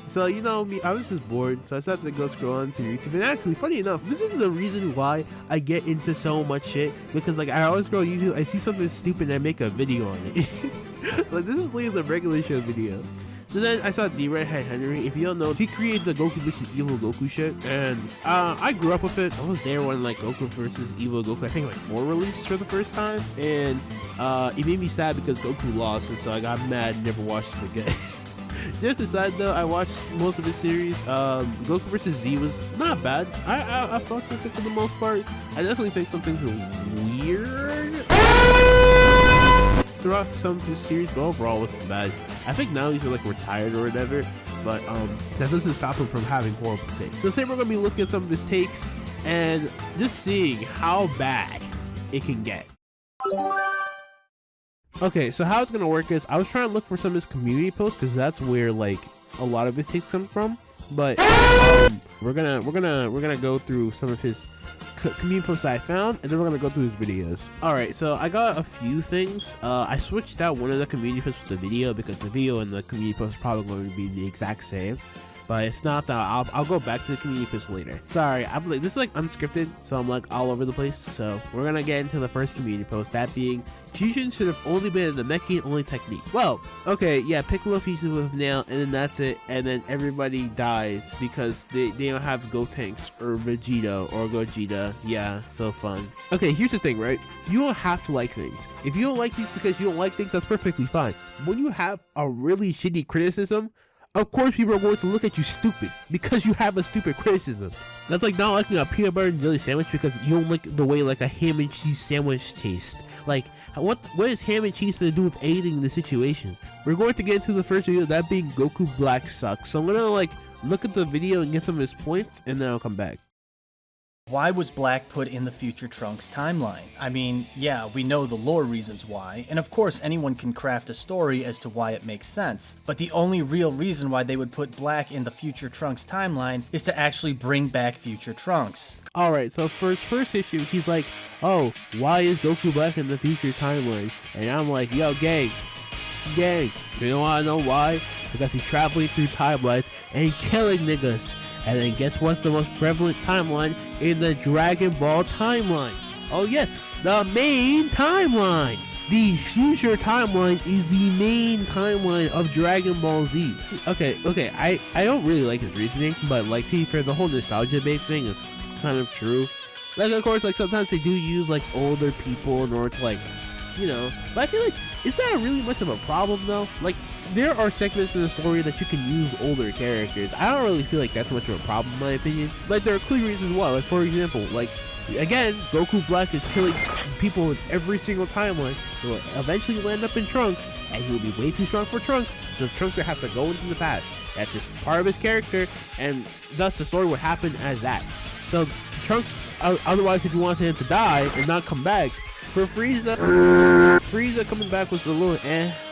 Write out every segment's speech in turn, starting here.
So, you know me, I was just bored, so I decided to go scroll on through YouTube. And actually, funny enough, this is the reason why I get into so much shit, because like I always go on YouTube, I see something stupid and I make a video on it. Like this is literally the regular show video. So then I saw TheRedHeadHenry. If you don't know, he created the Goku vs Evil Goku shit, and I grew up with it. I was there when like Goku vs Evil Goku, I think like 4 released for the first time, and it made me sad because Goku lost, and so I got mad and never watched him again. Just aside though, I watched most of his series. Goku vs Z was not bad. I fucked with it for the most part. I definitely think some things are weird throughout some of his series, but overall it wasn't bad. I think now he's like retired or whatever, but that doesn't stop him from having horrible takes. So today we're gonna be looking at some of his takes and just seeing how bad it can get. Okay, so how it's gonna work is I was trying to look for some of his community posts because that's where like a lot of his takes come from. But we're gonna go through some of his community posts I found, and then we're gonna go through his videos. All right, so I got a few things. I switched out one of the community posts with the video because the video and the community post are probably going to be the exact same. But if not, I'll go back to the community post later. Sorry, this is like unscripted, so I'm like all over the place. So we're gonna get into the first community post, that being fusion should have only been the Namekian only technique. Well, okay, yeah, Piccolo fuses with Nail, and then that's it, and then everybody dies because they don't have Gotenks or Vegeta or Gogeta. Yeah, so fun. Okay, here's the thing, right? You don't have to like things. If you don't like things because you don't like things, that's perfectly fine. When you have a really shitty criticism, of course people are going to look at you stupid because you have a stupid criticism. That's like not liking a peanut butter and jelly sandwich because you don't like the way like a ham and cheese sandwich tastes. Like what is ham and cheese to do with aiding the situation? We're going to get into the first video, that being Goku Black sucks. So I'm gonna like look at the video and get some of his points, and then I'll come back. Why was Black put in the future Trunks timeline? I mean, yeah, we know the lore reasons why, and of course anyone can craft a story as to why it makes sense, but the only real reason why they would put Black in the future Trunks timeline is to actually bring back future Trunks. Alright, so for his first issue, he's like, oh, why is Goku Black in the future timeline? And I'm like, yo, gang, you don't wanna know why? Because he's traveling through timelines and killing niggas. And then guess what's the most prevalent timeline in the Dragon Ball timeline? Oh yes, the main timeline. The future timeline is the main timeline of Dragon Ball Z. Okay, I don't really like his reasoning, but like to be fair, the whole nostalgia bait thing is kind of true. Like of course, like sometimes they do use like older people in order to like, you know, but I feel like, is that really much of a problem though? Like, there are segments in the story that you can use older characters. I don't really feel like that's much of a problem in my opinion. Like, there are clear reasons why. Like, for example, like, again, Goku Black is killing people in every single timeline. He will eventually land up in Trunks, and he will be way too strong for Trunks, so Trunks will have to go into the past. That's just part of his character, and thus the story would happen as that. So, Trunks, otherwise if you wanted him to die and not come back, for Frieza coming back was a little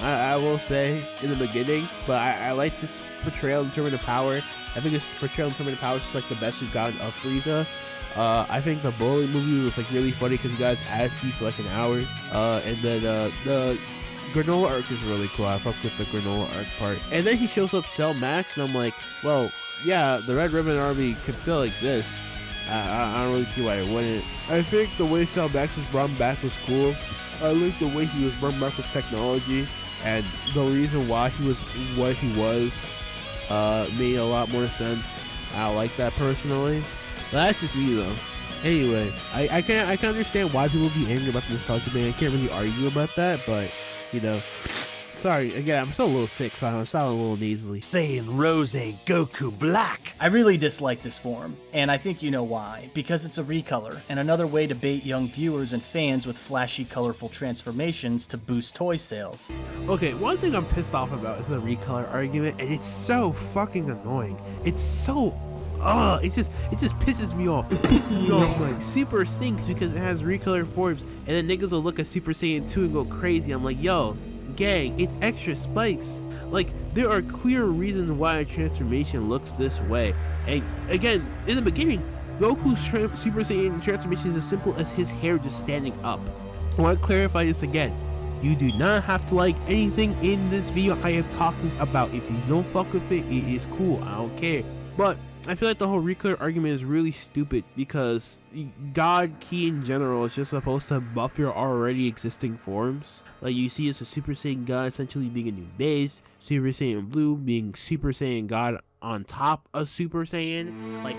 I will say, in the beginning, but I liked his portrayal in Tournament of Power. I think his portrayal in Tournament of Power is just like the best we've gotten of Frieza. I think the Broly movie was like really funny because you guys ass beef for like an hour. And then the Granola arc is really cool. I fuck with the Granola arc part. And then he shows up Cell Max, and I'm like, well, yeah, the Red Ribbon Army can still exist. I don't really see why it wouldn't. I think the way Cell Max was brought back was cool. I like the way he was brought back with technology, and the reason why he was what he was made a lot more sense. I like that personally. But that's just me though. Anyway, I can understand why people be angry about the nostalgia ban. I can't really argue about that, but you know. Sorry, again, I'm still a little sick, so I'm sounding a little nasally. Saying Rose Goku Black. I really dislike this form, and I think you know why. Because it's a recolor, and another way to bait young viewers and fans with flashy, colorful transformations to boost toy sales. Okay, one thing I'm pissed off about is the recolor argument, and it's so fucking annoying. It's so it just pisses me off. It pisses me off. Like, Super stinks because it has recolor forms, and then niggas will look at Super Saiyan 2 and go crazy. I'm like, yo, gang, it's extra spikes. Like, there are clear reasons why a transformation looks this way. And again, in the beginning, Goku's Super Saiyan transformation is as simple as his hair just standing up. I want to clarify this again. You do not have to like anything in this video I am talking about. If you don't fuck with it, it is cool. I don't care. But I feel like the whole Reclear argument is really stupid because God Ki in general is just supposed to buff your already existing forms. Like you see, it's a Super Saiyan God essentially being a new base, Super Saiyan Blue being Super Saiyan God on top of Super Saiyan. Like,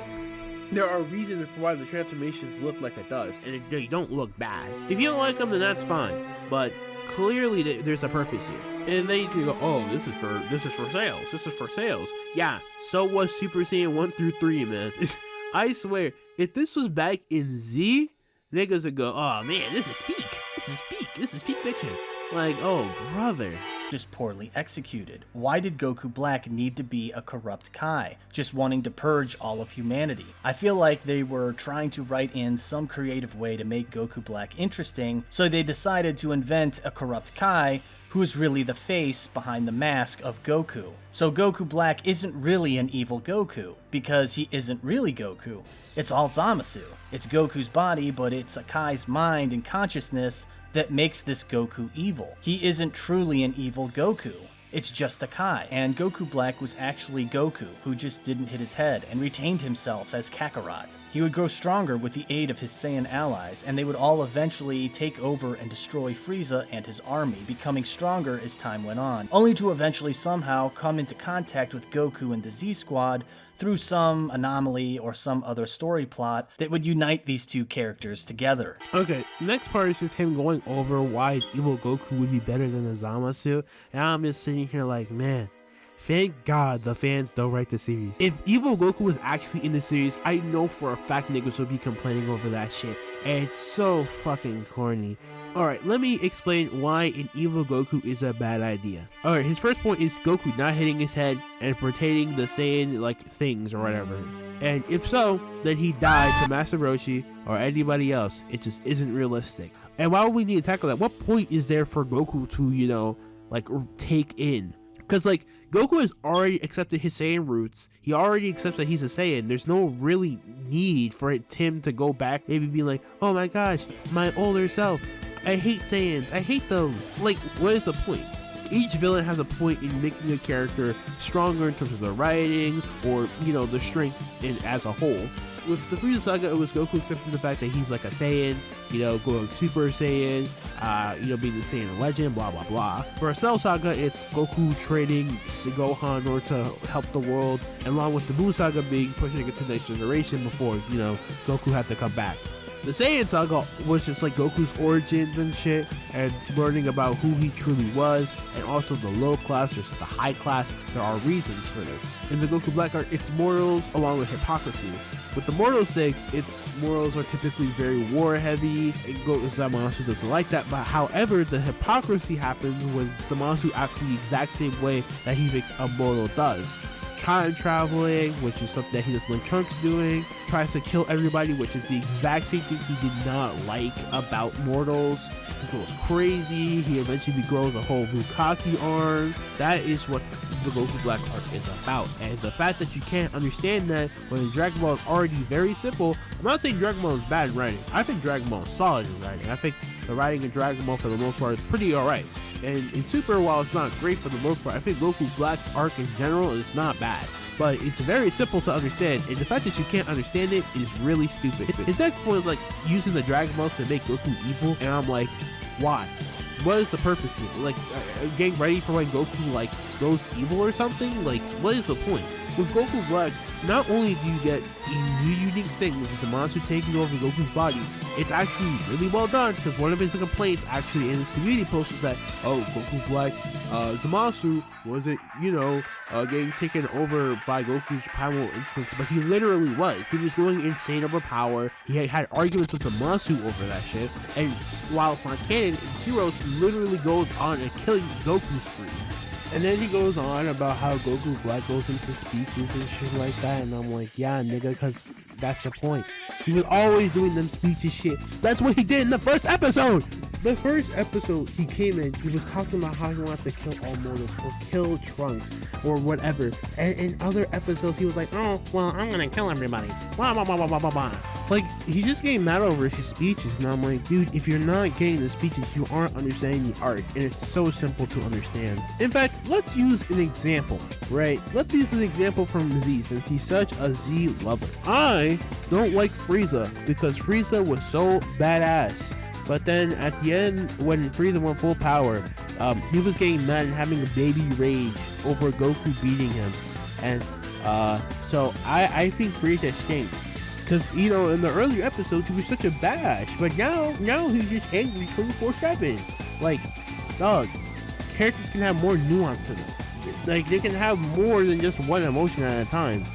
there are reasons for why the transformations look like it does, and they don't look bad. If you don't like them, then that's fine. But clearly, there's a purpose here. And then you can go, oh, this is for sales. This is for sales. Yeah, so was Super Saiyan 1 through 3, man. I swear, if this was back in Z, niggas would go, oh man, this is peak. This is peak fiction. Like, oh brother. Just poorly executed. Why did Goku Black need to be a corrupt Kai, just wanting to purge all of humanity? I feel like they were trying to write in some creative way to make Goku Black interesting, so they decided to invent a corrupt Kai who is really the face behind the mask of Goku. So Goku Black isn't really an evil Goku, because he isn't really Goku. It's all Zamasu. It's Goku's body, but it's a Kai's mind and consciousness that makes this Goku evil. He isn't truly an evil Goku. It's just a Kai, and Goku Black was actually Goku, who just didn't hit his head and retained himself as Kakarot. He would grow stronger with the aid of his Saiyan allies, and they would all eventually take over and destroy Frieza and his army, becoming stronger as time went on, only to eventually somehow come into contact with Goku and the Z Squad through some anomaly or some other story plot that would unite these two characters together. Okay, next part is just him going over why evil Goku would be better than a Zamasu, and I'm just sitting here like, man, thank God the fans don't write the series. If evil Goku was actually in the series, I know for a fact niggas would be complaining over that shit, and it's so fucking corny. Alright, let me explain why an evil Goku is a bad idea. Alright, his first point is Goku not hitting his head and pertaining the Saiyan like things or whatever. And if so, then he died to Master Roshi or anybody else. It just isn't realistic. And why would we need to tackle that? What point is there for Goku to, you know, like take in? Because, like, Goku has already accepted his Saiyan roots. He already accepts that he's a Saiyan. There's no really need for him to go back, maybe be like, oh my gosh, my older self. I hate Saiyans. I hate them. Like, what is the point? Each villain has a point in making a character stronger in terms of the writing or, you know, the strength in as a whole. With the Frieza saga, it was Goku accepting the fact that he's like a Saiyan, you know, going Super Saiyan, you know, being the Saiyan legend, blah, blah, blah. For a Cell saga, it's Goku training Gohan in order to help the world, and along with the Buu saga being pushing it to the next generation before, you know, Goku had to come back. The Saiyan saga was just like Goku's origins and shit, and learning about who he truly was, and also the low class versus the high class. There are reasons for this. In the Goku Black arc, it's morals along with hypocrisy. With the morals thing, its morals are typically very war heavy, and Zamasu doesn't like that, but however, the hypocrisy happens when Zamasu acts the exact same way that he thinks a mortal does. Time traveling, which is something that he doesn't like Trunks doing, tries to kill everybody, which is the exact same thing he did not like about mortals. He goes crazy, he eventually grows a whole Bukaki arm. That is what the Goku Black arc is about, and the fact that you can't understand that when Dragon Ball is already very simple. I'm not saying Dragon Ball is bad in writing. I think Dragon Ball is solid in writing. I think the writing in Dragon Ball for the most part is pretty alright. And in Super, while it's not great for the most part, I think Goku Black's arc in general is not bad. But it's very simple to understand, and the fact that you can't understand it is really stupid. His next point is like using the Dragon Balls to make Goku evil, and I'm like, why? What is the purpose here? Like, getting ready for when Goku like goes evil or something? Like, what is the point? With Goku Black, not only do you get a new unique thing with Zamasu taking over Goku's body, it's actually really well done, because one of his complaints actually in his community post was that, oh, Goku Black, Zamasu wasn't, you know, getting taken over by Goku's primal instincts, but he literally was. He was going insane over power. He had arguments with Zamasu over that shit, and while it's not canon, in Heroes, he literally goes on a killing Goku spree. And then he goes on about how Goku Black goes into speeches and shit like that, and I'm like, yeah, nigga, because that's the point. He was always doing them speeches shit. That's what he did in the first episode. The first episode he came in, he was talking about how he wanted to kill all mortals or kill Trunks or whatever. And in other episodes, he was like, oh, well, I'm gonna kill everybody. Blah, blah, blah, blah, blah, blah, blah. Like, he's just getting mad over his speeches. And I'm like, dude, if you're not getting the speeches, you aren't understanding the arc. And it's so simple to understand. In fact, let's use an example, right? Let's use an example from Z, since he's such a Z lover. I don't like Frieza because Frieza was so badass. But then at the end, when Frieza went full power, he was getting mad and having a baby rage over Goku beating him. And so I think Frieza stinks. Because, you know, in the earlier episodes, he was such a badass. But now he's just angry 24/7. Like, dog, characters can have more nuance to them. Like, they can have more than just one emotion at a time.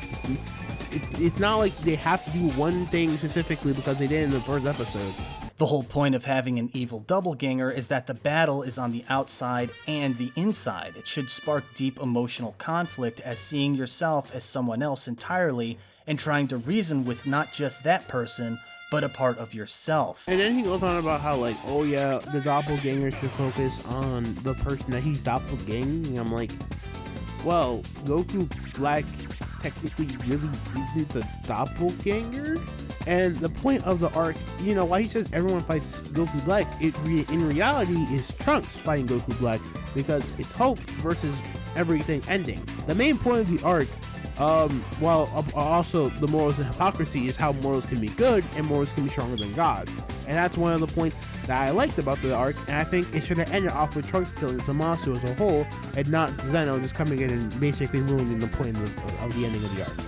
It's not like they have to do one thing specifically because they did in the first episode. The whole point of having an evil doppelganger is that the battle is on the outside and the inside. It should spark deep emotional conflict as seeing yourself as someone else entirely and trying to reason with not just that person, but a part of yourself. And then he goes on about how, like, oh yeah, the doppelganger should focus on the person that he's doppelganging. And I'm like, well, Goku Black technically really isn't the doppelganger. And the point of the arc, you know, why he says everyone fights Goku Black, in reality is Trunks fighting Goku Black, because it's hope versus everything ending. The main point of the arc, while also the morals and hypocrisy, is how morals can be good and morals can be stronger than gods. And that's one of the points that I liked about the arc, and I think it should have ended off with Trunks killing Zamasu as a whole, and not Zeno just coming in and basically ruining the point of the ending of the arc.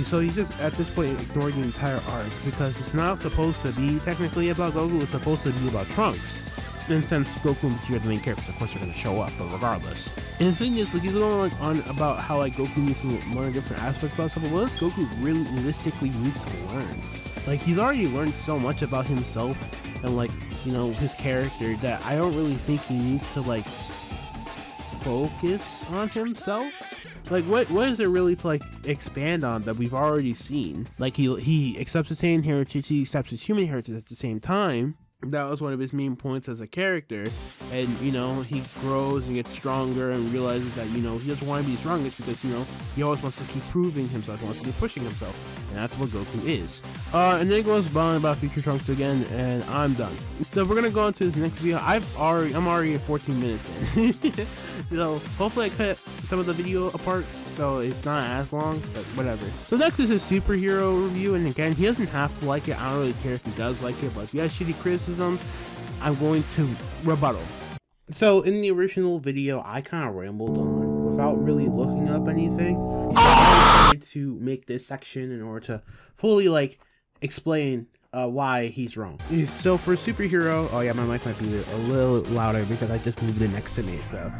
So he's just at this point ignoring the entire arc because it's not supposed to be technically about Goku, it's supposed to be about Trunks. And since Goku and Vegeta are the main characters, of course they're gonna show up, but regardless. And the thing is, like, he's going on about how, like, Goku needs to learn different aspects about stuff, but what does Goku realistically need to learn? Like, he's already learned so much about himself and, like, you know, his character that I don't really think he needs to, like, focus on himself. Like, what is there really to, like, expand on that we've already seen? Like, he accepts his Saiyan heritage, he accepts his human heritage at the same time. That was one of his main points as a character. And, you know, he grows and gets stronger and realizes that, you know, he doesn't want to be the strongest because, you know, he always wants to keep proving himself, he wants to keep pushing himself. And that's what Goku is. And then it goes on about Future Trunks again, and I'm done. So we're gonna go on to this next video. I'm already at 14 minutes in. You know, hopefully I cut some of the video apart so it's not as long, but whatever. So next is his superhero review, and again, he doesn't have to like it. I don't really care if he does like it, but if he has shitty criticisms, I'm going to rebuttal. So in the original video, I kind of rambled on without really looking up anything. So I wanted to make this section in order to fully, like, explain why he's wrong. So for superhero, oh yeah, my mic might be a little louder because I just moved it next to me. So,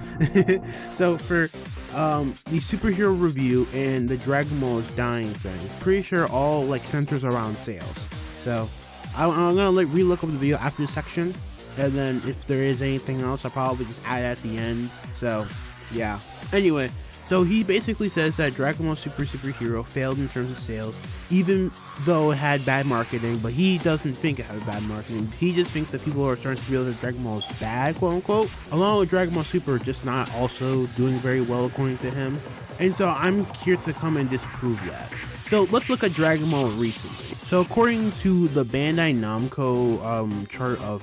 so for the superhero review and the Dragon Ball is dying thing, pretty sure all, like, centers around sales. So I'm gonna, like, re-look up the video after this section, and then if there is anything else, I'll probably just add at the end. So yeah. Anyway, so he basically says that Dragon Ball Superhero failed in terms of sales, even though it had bad marketing, but he doesn't think it had bad marketing. He just thinks that people are starting to realize that Dragon Ball is bad, quote unquote, along with Dragon Ball Super just not also doing very well according to him. And so I'm here to come and disprove that. So let's look at Dragon Ball recently. So according to the Bandai Namco chart of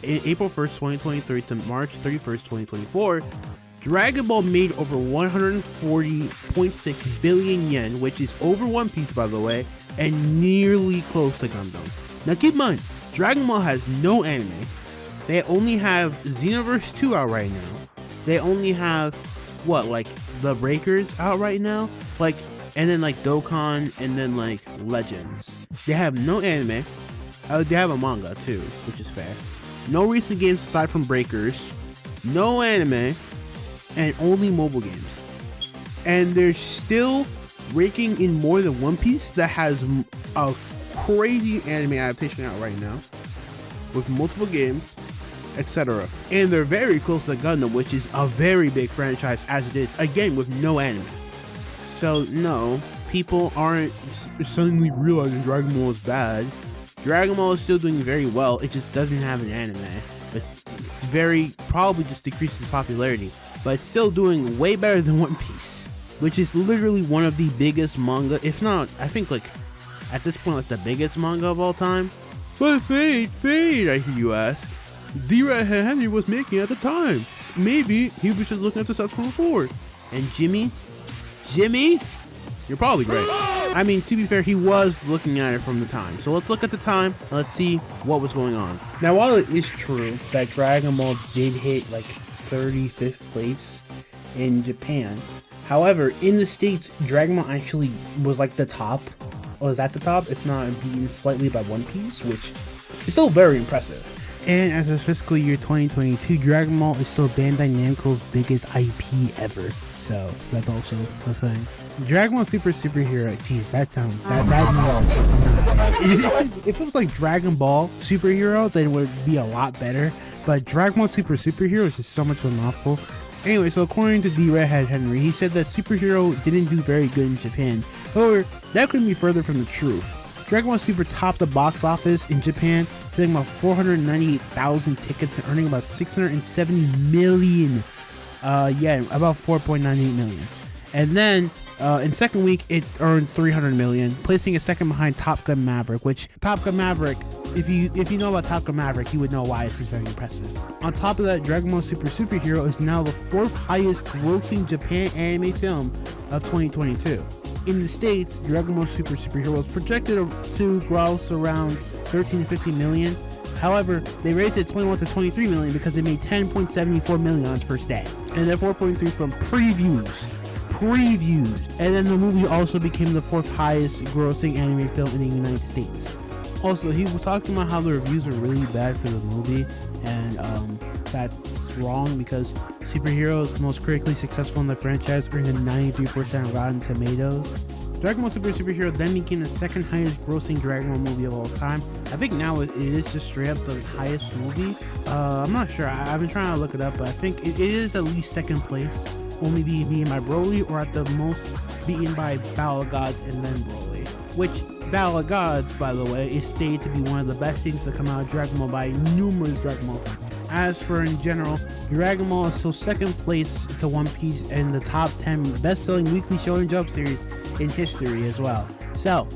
April 1st, 2023 to March 31st, 2024, Dragon Ball made over 140.6 billion yen, which is over One Piece, by the way, and nearly close to Gundam. Now keep in mind, Dragon Ball has no anime. They only have Xenoverse 2 out right now. They only have, what, like, the Breakers out right now? Like, and then, like, Dokkan, and then, like, Legends. They have no anime. They have a manga, too, which is fair. No recent games aside from Breakers. No anime. And only mobile games. And they're still raking in more than One Piece that has a crazy anime adaptation out right now with multiple games, etc. And they're very close to Gundam, which is a very big franchise as it is, again, with no anime. So no, people aren't suddenly realizing Dragon Ball is bad. Dragon Ball is still doing very well, it just doesn't have an anime. probably just decreases popularity, but it's still doing way better than One Piece, which is literally one of the biggest manga, if not, I think like at this point like the biggest manga of all time. But Fade, I hear you ask. TheRedHeadHenry was making at the time. Maybe he was just looking at the sets from before. And Jimmy, you're probably right. I mean, to be fair, he was looking at it from the time. So let's look at the time. Let's see what was going on. Now, while it is true that Dragon Ball did hit like 35th place in Japan, however, in the States, Dragon Ball actually was like the top. Was at the top, if not beaten slightly by One Piece, which is still very impressive. And as of fiscal year 2022, Dragon Ball is still Bandai Namco's biggest IP ever. So that's also a thing. Dragon Ball Superhero. Jeez, that name is just not. If it was like Dragon Ball Superhero, then it would be a lot better. But Dragon Ball Superhero is just so much of a mouthful. Anyway, so according to TheRedHeadHenry, he said that Superhero didn't do very good in Japan. However, that couldn't be further from the truth. Dragon Ball Super topped the box office in Japan, selling about 498,000 tickets and earning about 670 million. About 4.98 million. And then in second week, it earned 300 million, placing a second behind Top Gun Maverick, which Top Gun Maverick, if you know about Top Gun Maverick, you would know why this is very impressive. On top of that, Dragon Ball Superhero is now the 4th highest grossing Japan anime film of 2022. In the States, Dragon Ball Superhero was projected to gross around 13 to 15 million. However, they raised it 21 to 23 million because it made 10.74 million on its first day. And then 4.3 from previews. And then the movie also became the 4th highest grossing anime film in the United States. Also, he was talking about how the reviews are really bad for the movie, and that's wrong because Superhero is the most critically successful in the franchise, earning a 93% Rotten Tomatoes. Dragon Ball Superhero then became the 2nd highest grossing Dragon Ball movie of all time. I think now it is just straight up the highest movie. I'm not sure. I've been trying to look it up, but I think it is at least 2nd place, only beaten by Broly, or at the most beaten by Battle of Gods and then Broly. Which Battle of Gods, by the way, is stated to be one of the best things to come out of Dragon Ball by numerous Dragon Ball fans. As for in general, Dragon Ball is still 2nd place to One Piece and the top 10 best-selling weekly Shonen Jump series in history as well. So,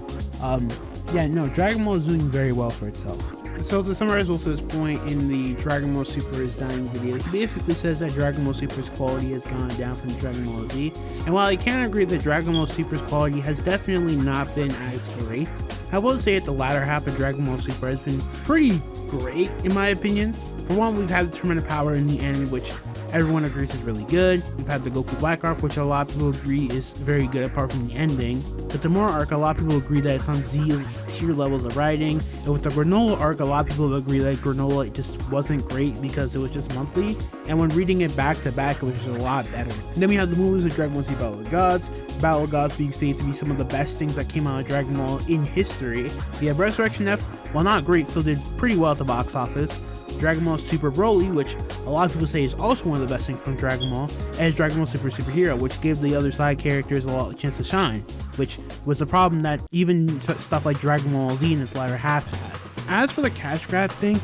Dragon Ball is doing very well for itself. So to summarize also this point in the Dragon Ball Super is Dying video, he basically says that Dragon Ball Super's quality has gone down from Dragon Ball Z. And while I can agree that Dragon Ball Super's quality has definitely not been as great, I will say that the latter half of Dragon Ball Super has been pretty great in my opinion. For one, we've had the Tournament of Power in the anime, which everyone agrees is really good. We've had the Goku Black arc, which a lot of people agree is very good apart from the ending. But the Mora arc, a lot of people agree that it's on Z tier levels of writing. And with the Granola arc, a lot of people agree that Granola just wasn't great because it was just monthly. And when reading it back to back, it was just a lot better. And then we have the movies of Dragon Ball Z Battle of Gods. Battle of Gods being stated to be some of the best things that came out of Dragon Ball in history. We have Resurrection F, while not great, still did pretty well at the box office. Dragon Ball Super Broly, which a lot of people say is also one of the best things from Dragon Ball, as Dragon Ball Superhero, which gave the other side characters a chance to shine, which was a problem that even stuff like Dragon Ball Z in its latter half had. As for the cash grab thing,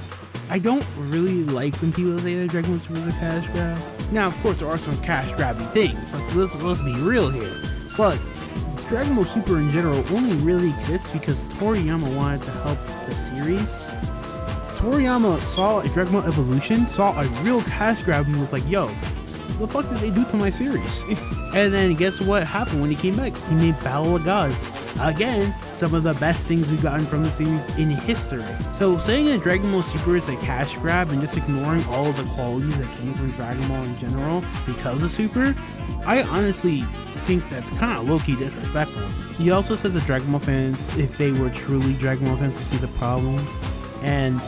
I don't really like when people say that Dragon Ball Super is a cash grab. Now, of course, there are some cash grabby things, let's be real here, but Dragon Ball Super in general only really exists because Toriyama wanted to help the series. Toriyama saw Dragon Ball Evolution, saw a real cash grab and was like, yo, what the fuck did they do to my series? And then guess what happened when he came back? He made Battle of Gods. Again, some of the best things we've gotten from the series in history. So saying that Dragon Ball Super is a cash grab and just ignoring all of the qualities that came from Dragon Ball in general because of Super, I honestly think that's kind of low-key disrespectful. He also says that Dragon Ball fans, if they were truly Dragon Ball fans, to see the problems. And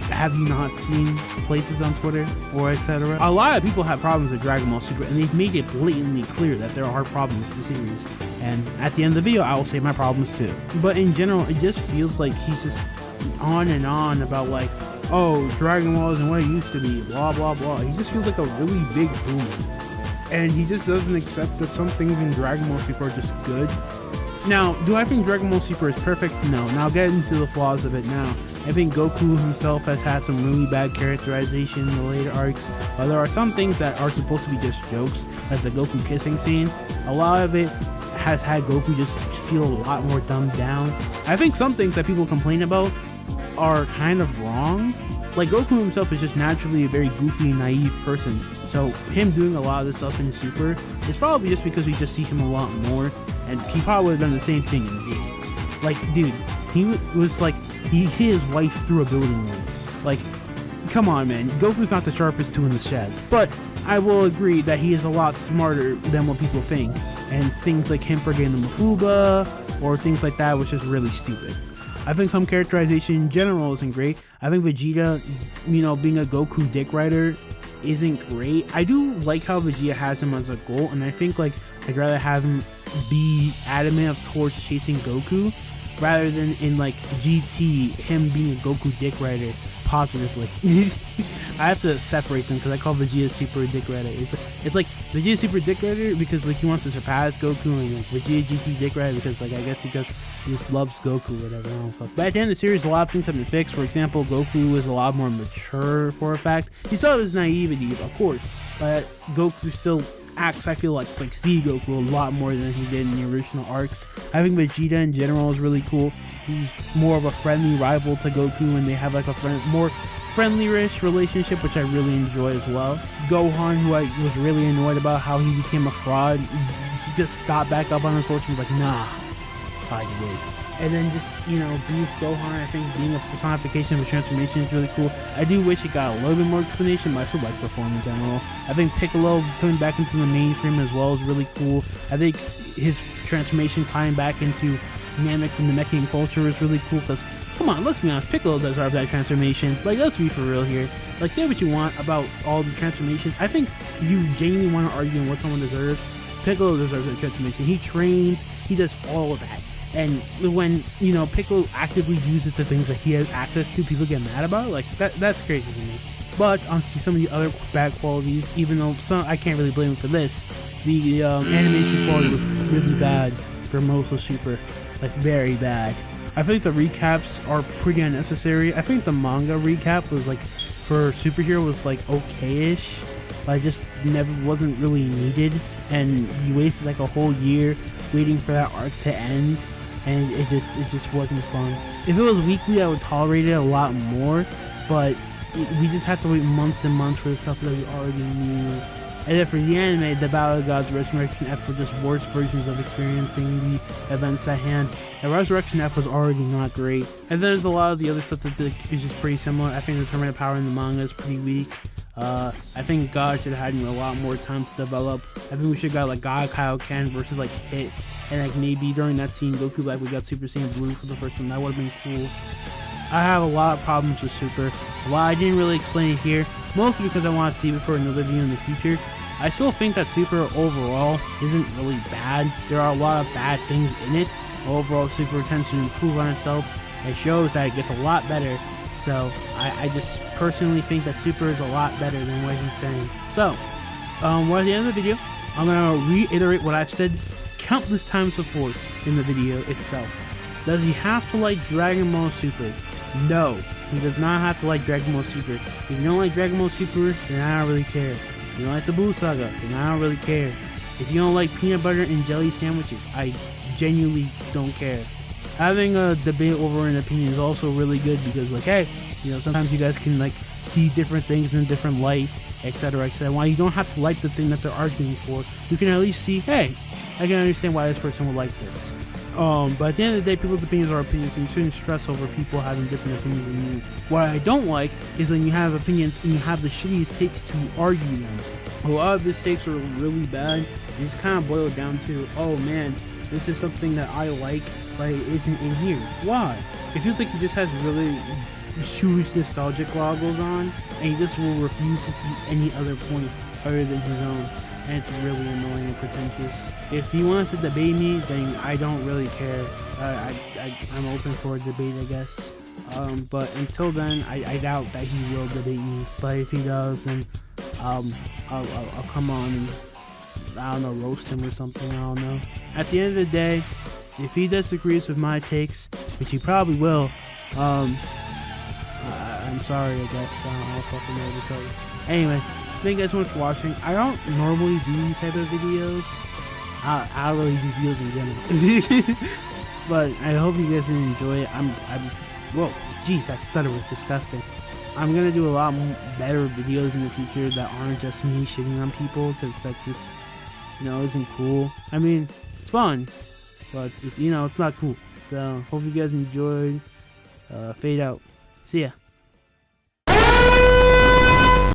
have you not seen places on Twitter or etc.? A lot of people have problems with Dragon Ball Super, and they've made it blatantly clear that there are problems with the series. And at the end of the video, I will say my problems too. But in general, it just feels like he's just on and on about like, oh, Dragon Ball isn't what it used to be, blah blah blah. He just feels like a really big boomer, and he just doesn't accept that some things in Dragon Ball Super are just good. Now, do I think Dragon Ball Super is perfect? No. Now I'll get into the flaws of it now. I think Goku himself has had some really bad characterization in the later arcs. While there are some things that are supposed to be just jokes, like the Goku kissing scene, a lot of it has had Goku just feel a lot more dumbed down. I think some things that people complain about are kind of wrong. Like, Goku himself is just naturally a very goofy and naive person, so him doing a lot of this stuff in Super is probably just because we just see him a lot more, and he probably would have done the same thing in Z. Like, dude, he was like, he hit his wife through a building once. Like, come on, man, Goku's not the sharpest tool in the shed. But I will agree that he is a lot smarter than what people think, and things like him forgetting the Mafuba, or things like that was just really stupid. I think some characterization in general isn't great. I think Vegeta, you know, being a Goku dick rider isn't great. I do like how Vegeta has him as a goal, and I think, like, I'd rather have him be adamant towards chasing Goku rather than in, like, GT, him being a Goku dick rider positively. I have to separate them because I call Vegeta Super Dick Rider. It's like Vegeta Super Dick Rider because, like, he wants to surpass Goku, and like Vegeta GT Dick Rider because, like, I guess he just loves Goku or whatever. I don't know. But at the end of the series, a lot of things have been fixed. For example, Goku is a lot more mature for a fact. He still has his naivety, of course, but Goku still acts, I feel like Z Goku a lot more than he did in the original arcs. I think Vegeta in general is really cool. He's more of a friendly rival to Goku, and they have like a more friendly-ish relationship, which I really enjoy as well. Gohan, who I was really annoyed about how he became a fraud, he just got back up on his horse and was like, nah, I did. And then just, you know, Beast Gohan, I think being a personification of a transformation is really cool. I do wish it got a little bit more explanation, but I still like the form in general. I think Piccolo coming back into the mainstream as well is really cool. I think his transformation tying back into Namek and the Namekian culture is really cool because, come on, let's be honest, Piccolo deserves that transformation. Like, let's be for real here. Like, say what you want about all the transformations. I think if you genuinely want to argue on what someone deserves, Piccolo deserves that transformation. He trains, he does all of that. And when, you know, Piccolo actively uses the things that he has access to, people get mad about it. Like, that's crazy to me. But on some of the other bad qualities, even though I can't really blame him for this, the animation quality was really bad for most of Super. Like, very bad. I think the recaps are pretty unnecessary. I think the manga recap was, like, for Superhero was, like, okay-ish, but I just wasn't really needed, and you wasted like a whole year waiting for that arc to end, and it just wasn't fun. If it was weekly, I would tolerate it a lot more, but we just have to wait months and months for the stuff that we already knew. And then for the anime, the Battle of Gods, Resurrection F were just worse versions of experiencing the events at hand. And Resurrection F was already not great. And there's a lot of the other stuff that is just pretty similar. I think the tournament power in the manga is pretty weak. I think God should have had a lot more time to develop. I think we should have got like God Kaioken versus like Hit. And like maybe during that scene, Goku Black, we got Super Saiyan Blue for the first time. That would have been cool. I have a lot of problems with Super. While I didn't really explain it here, mostly because I want to save it for another video in the future, I still think that Super overall isn't really bad. There are a lot of bad things in it. Overall, Super tends to improve on itself. It shows that it gets a lot better. So I just personally think that Super is a lot better than what he's saying. So, we're at the end of the video. I'm going to reiterate what I've said countless times before in the video itself. Does he have to like Dragon Ball Super? No, he does not have to like Dragon Ball Super. If you don't like Dragon Ball Super, then I don't really care. If you don't like the Buu Saga, then I don't really care. If you don't like peanut butter and jelly sandwiches, I genuinely don't care. Having a debate over an opinion is also really good because, like, hey, you know, sometimes you guys can like see different things in a different light, etc., etc. While you don't have to like the thing that they're arguing for, you can at least see, hey, I can understand why this person would like this. But at the end of the day, people's opinions are opinions, and you shouldn't stress over people having different opinions than you. What I don't like is when you have opinions and you have the shittiest takes to argue them. A lot of these takes are really bad. It just kind of boiled down to, oh man, this is something that I like, but it isn't in here. Why? It feels like he just has really huge nostalgic goggles on, and he just will refuse to see any other point other than his own. And it's really annoying and pretentious. If he wants to debate me, then I don't really care. I'm open for a debate, I guess. But until then, I doubt that he will debate me. But if he does, then I'll come on and, I don't know, roast him or something. I don't know. At the end of the day, if he disagrees with my takes, which he probably will, I'm sorry, I guess. I don't fucking know what to tell you. Anyway, thank you guys so much for watching. I don't normally do these type of videos. I don't really do videos in general. But I hope you guys enjoy it. Whoa, jeez, that stutter was disgusting. I'm gonna do a lot better videos in the future that aren't just me shitting on people, because that just, isn't cool. I mean, it's fun, but it's not cool. So, hope you guys enjoyed. Fade out. See ya.